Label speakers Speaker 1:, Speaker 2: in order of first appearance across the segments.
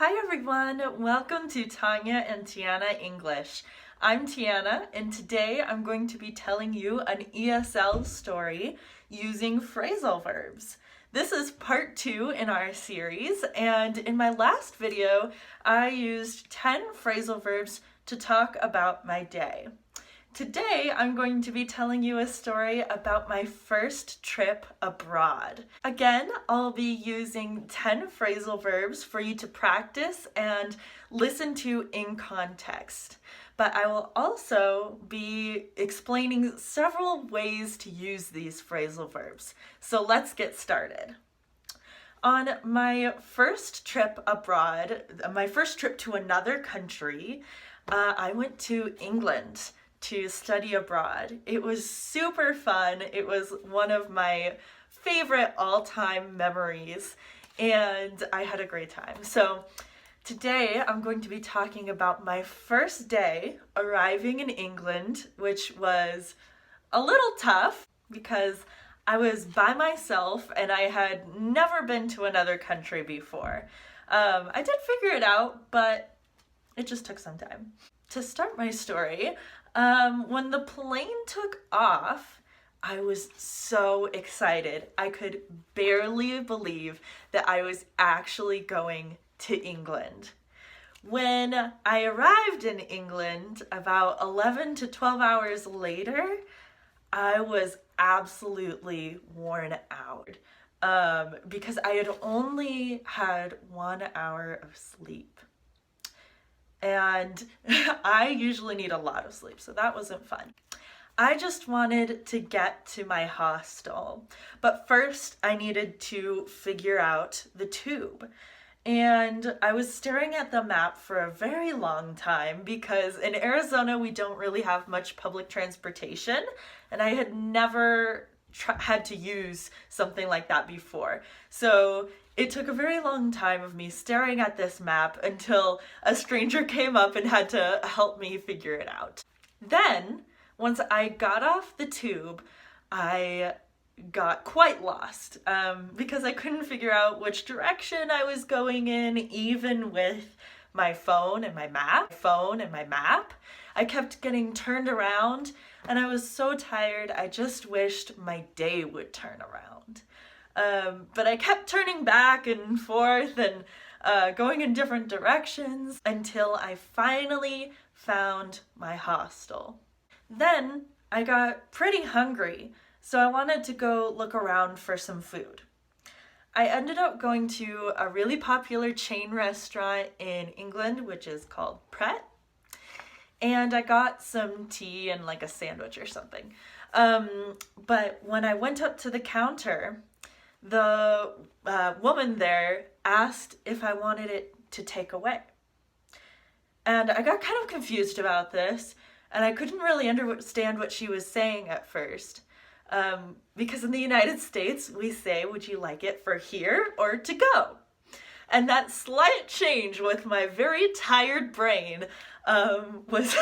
Speaker 1: Hi everyone, welcome to Tanya and Tiana English. I'm Tiana and today I'm going to be telling you an ESL story using phrasal verbs. This is part 2 in our series, and in my last video I used 10 phrasal verbs to talk about my day. Today, I'm going to be telling you a story about my first trip abroad. Again, I'll be using 10 phrasal verbs for you to practice and listen to in context. But I will also be explaining several ways to use these phrasal verbs. So let's get started. On my first trip abroad, my first trip to another country, I went to England to study abroad. It was super fun. It was one of my favorite all-time memories, and I had a great time. So today I'm going to be talking about my first day arriving in England, which was a little tough because I was by myself and I had never been to another country before. I did figure it out, but it just took some time. To start my story, when the plane took off, I was so excited. I could barely believe that I was actually going to England. When I arrived in England about 11 to 12 hours later, I was absolutely worn out because I had only had 1 hour of sleep. And I usually need a lot of sleep, so that wasn't fun. I just wanted to get to my hostel, but first I needed to figure out the tube. And I was staring at the map for a very long time because in Arizona we don't really have much public transportation, and I had never had to use something like that before. So it took a very long time of me staring at this map until a stranger came up and had to help me figure it out. Then, once I got off the tube, I got quite lost because I couldn't figure out which direction I was going in, even with my phone and my map. I kept getting turned around and I was so tired, I just wished my day would turn around. But I kept turning back and forth and going in different directions until I finally found my hostel. Then I got pretty hungry, so I wanted to go look around for some food. I ended up going to a really popular chain restaurant in England, which is called Pret, and I got some tea and like a sandwich or something. But when I went up to the counter, the woman there asked if I wanted it to take away. And I got kind of confused about this, and I couldn't really understand what she was saying at first. Because in the United States, we say, "Would you like it for here or to go?" And that slight change with my very tired brain was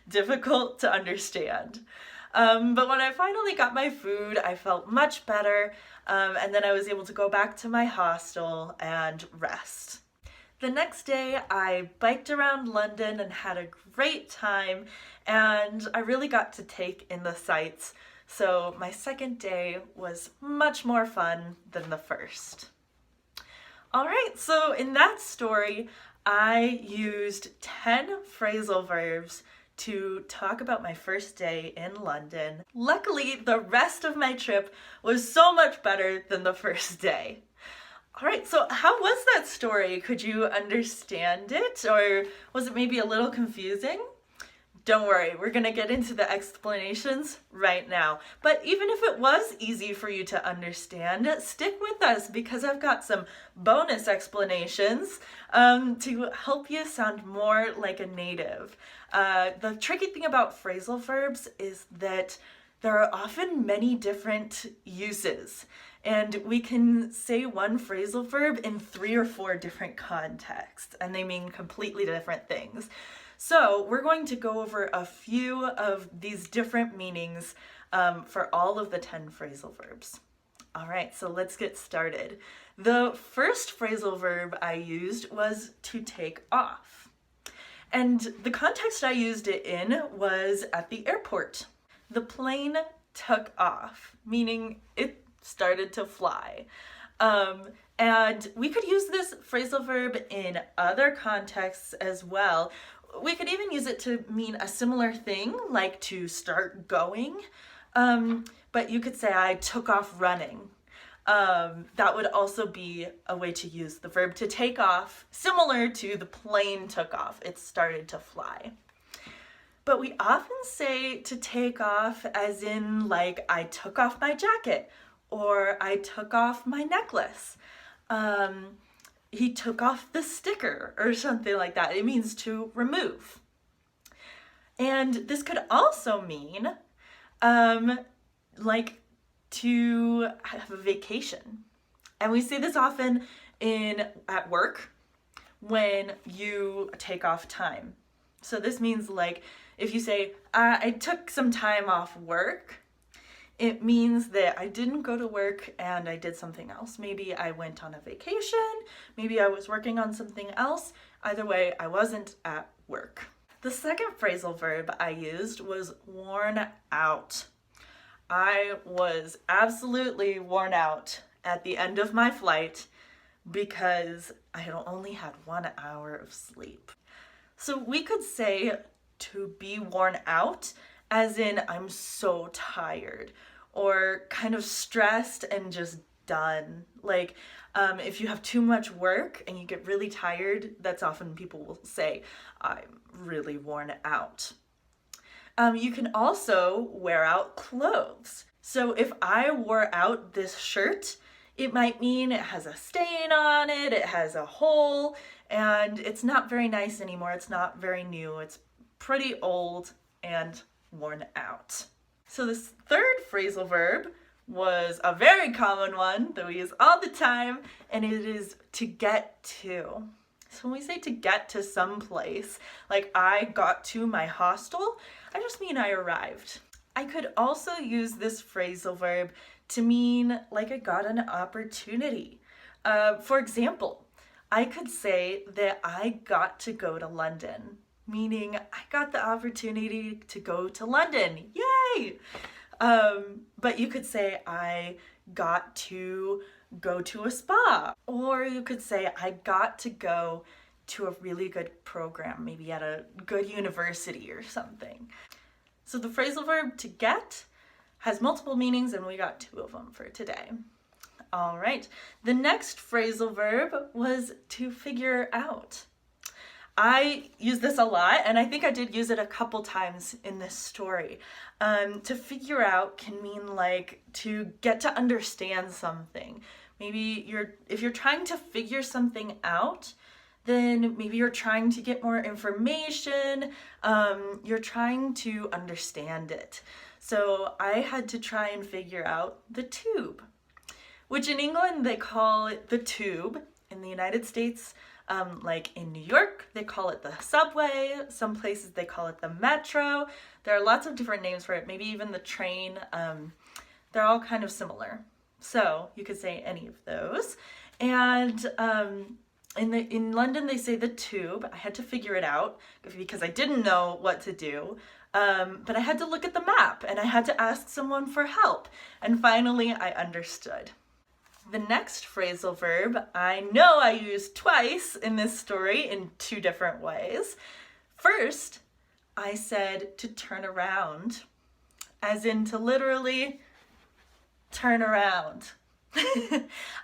Speaker 1: difficult to understand. But when I finally got my food, I felt much better, and then I was able to go back to my hostel and rest. The next day, I biked around London and had a great time, and I really got to take in the sights, so my second day was much more fun than the first. Alright, so in that story, I used 10 phrasal verbs to talk about my first day in London. Luckily, the rest of my trip was so much better than the first day. Alright, so how was that story? Could you understand it? Or was it maybe a little confusing? Don't worry, we're going to get into the explanations right now. But even if it was easy for you to understand, stick with us because I've got some bonus explanations to help you sound more like a native. The tricky thing about phrasal verbs is that there are often many different uses, and we can say one phrasal verb in 3 or 4 different contexts, and they mean completely different things. So we're going to go over a few of these different meanings for all of the 10 phrasal verbs. All right, so let's get started. The first phrasal verb I used was to take off. And the context I used it in was at the airport. The plane took off, meaning it started to fly. And we could use this phrasal verb in other contexts as well. We could even use it to mean a similar thing, like to start going. But you could say, I took off running. That would also be a way to use the verb to take off, similar to the plane took off. It started to fly. But we often say to take off as in like, I took off my jacket or I took off my necklace. He took off the sticker or something like that. It means to remove. And this could also mean like to have a vacation. And we see this often at work when you take off time. So this means like if you say, I took some time off work, it means that I didn't go to work and I did something else. Maybe I went on a vacation, maybe I was working on something else. Either way, I wasn't at work. The second phrasal verb I used was worn out. I was absolutely worn out at the end of my flight because I had only had 1 hour of sleep. So we could say to be worn out as in I'm so tired or kind of stressed and just done. Like if you have too much work and you get really tired, that's often people will say, I'm really worn out. You can also wear out clothes. So if I wore out this shirt, it might mean it has a stain on it, it has a hole, and it's not very nice anymore. It's not very new. It's pretty old and worn out. So this third phrasal verb was a very common one that we use all the time, and it is to get to. So when we say to get to some place, like I got to my hostel, I just mean I arrived. I could also use this phrasal verb to mean like I got an opportunity. For example, I could say that I got to go to London, meaning I got the opportunity to go to London. Yay! But you could say I got to go to a spa, or you could say I got to go to a really good program, maybe at a good university or something. So the phrasal verb to get has multiple meanings, and we got 2 of them for today. All right, the next phrasal verb was to figure out. I use this a lot, and I think I did use it a couple times in this story. To figure out can mean like to get to understand something. Maybe if you're trying to figure something out, then maybe you're trying to get more information, you're trying to understand it. So I had to try and figure out the tube, which in England they call it the tube. In the United States, like in New York, they call it the subway. Some places they call it the metro. There are lots of different names for it, maybe even the train. They're all kind of similar. So you could say any of those. And in London, they say the tube. I had to figure it out because I didn't know what to do. But I had to look at the map and I had to ask someone for help. And finally, I understood. The next phrasal verb I know I used twice in this story in 2 different ways. First, I said to turn around, as in to literally turn around.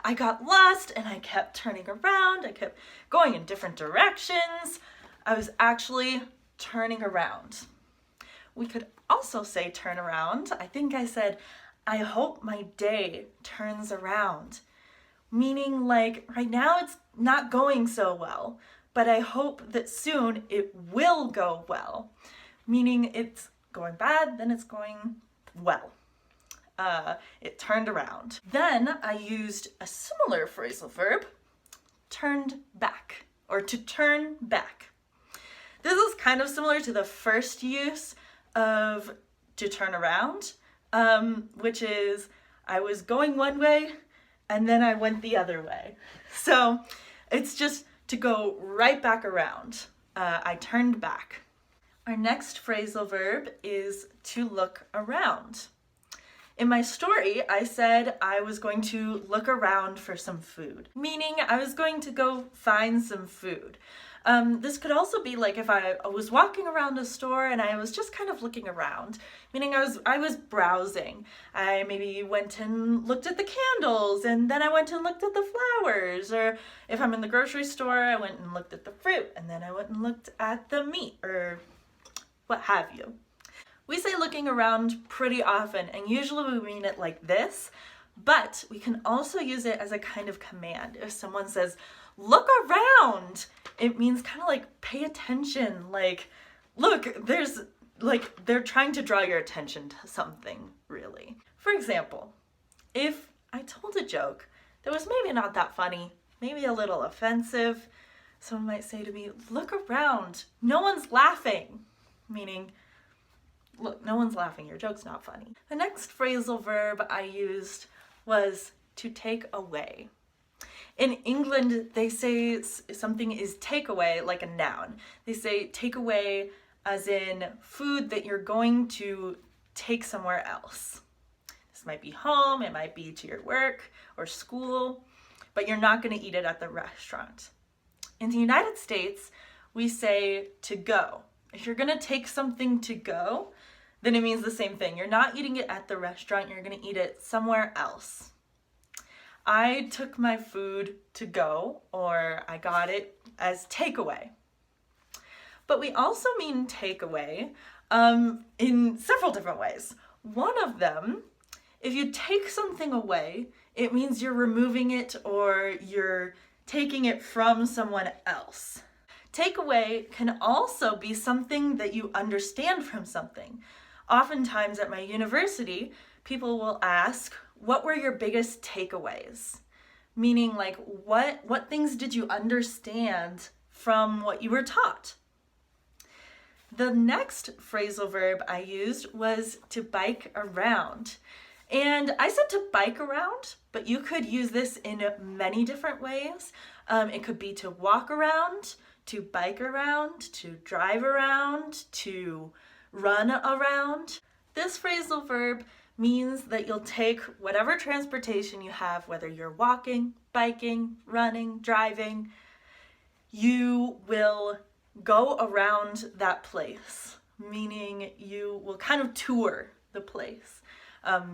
Speaker 1: I got lost and I kept turning around. I kept going in different directions. I was actually turning around. We could also say turn around. I think I said, I hope my day turns around. Meaning like right now it's not going so well, but I hope that soon it will go well. Meaning it's going bad, then it's going well. It turned around. Then I used a similar phrasal verb, turned back, or to turn back. This is kind of similar to the first use of to turn around, which is I was going one way and then I went the other way. So it's just to go right back around. I turned back. Our next phrasal verb is to look around. In my story, I said I was going to look around for some food, meaning I was going to go find some food. This could also be like if I was walking around a store and I was just kind of looking around, meaning I was browsing. I maybe went and looked at the candles, and then I went and looked at the flowers. Or if I'm in the grocery store, I went and looked at the fruit, and then I went and looked at the meat, or what have you. We say looking around pretty often, and usually we mean it like this, but we can also use it as a kind of command. If someone says, look around, it means kind of like pay attention, like, look, they're trying to draw your attention to something, really. For example, if I told a joke that was maybe not that funny, maybe a little offensive, someone might say to me, look around, no one's laughing, meaning, look, no one's laughing, your joke's not funny. The next phrasal verb I used was to take away. In England, they say something is takeaway like a noun. They say take away as in food that you're going to take somewhere else. This might be home, it might be to your work or school, but you're not going to eat it at the restaurant. In the United States, we say to go. If you're going to take something to go, then it means the same thing. You're not eating it at the restaurant, you're going to eat it somewhere else. I took my food to go, or I got it as takeaway. But we also mean takeaway in several different ways. One of them, if you take something away, it means you're removing it or you're taking it from someone else. Takeaway can also be something that you understand from something. Oftentimes at my university, people will ask, what were your biggest takeaways? Meaning like, what things did you understand from what you were taught? The next phrasal verb I used was to bike around. And I said to bike around, but you could use this in many different ways. It could be to walk around, to bike around, to drive around, to run around. This phrasal verb means that you'll take whatever transportation you have, whether you're walking, biking, running, driving, you will go around that place, meaning you will kind of tour the place.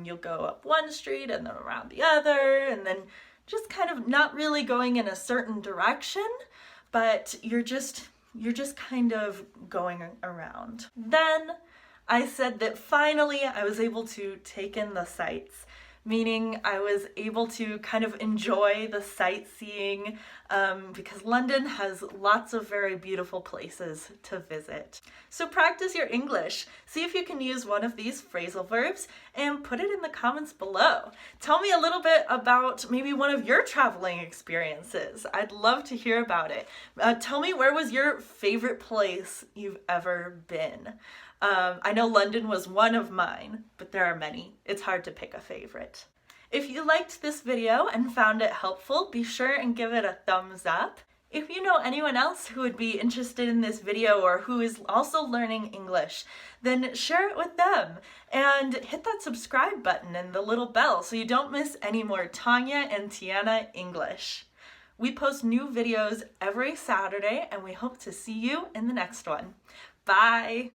Speaker 1: You'll go up one street and then around the other, and then just kind of not really going in a certain direction, but you're just kind of going around. Then I said that finally I was able to take in the sights, meaning I was able to kind of enjoy the sightseeing because London has lots of very beautiful places to visit. So practice your English. See if you can use one of these phrasal verbs and put it in the comments below. Tell me a little bit about maybe one of your traveling experiences. I'd love to hear about it. Tell me, where was your favorite place you've ever been? I know London was one of mine, but there are many. It's hard to pick a favorite. If you liked this video and found it helpful, be sure and give it a thumbs up. If you know anyone else who would be interested in this video or who is also learning English, then share it with them and hit that subscribe button and the little bell so you don't miss any more Tanya and Tiana English. We post new videos every Saturday and we hope to see you in the next one. Bye!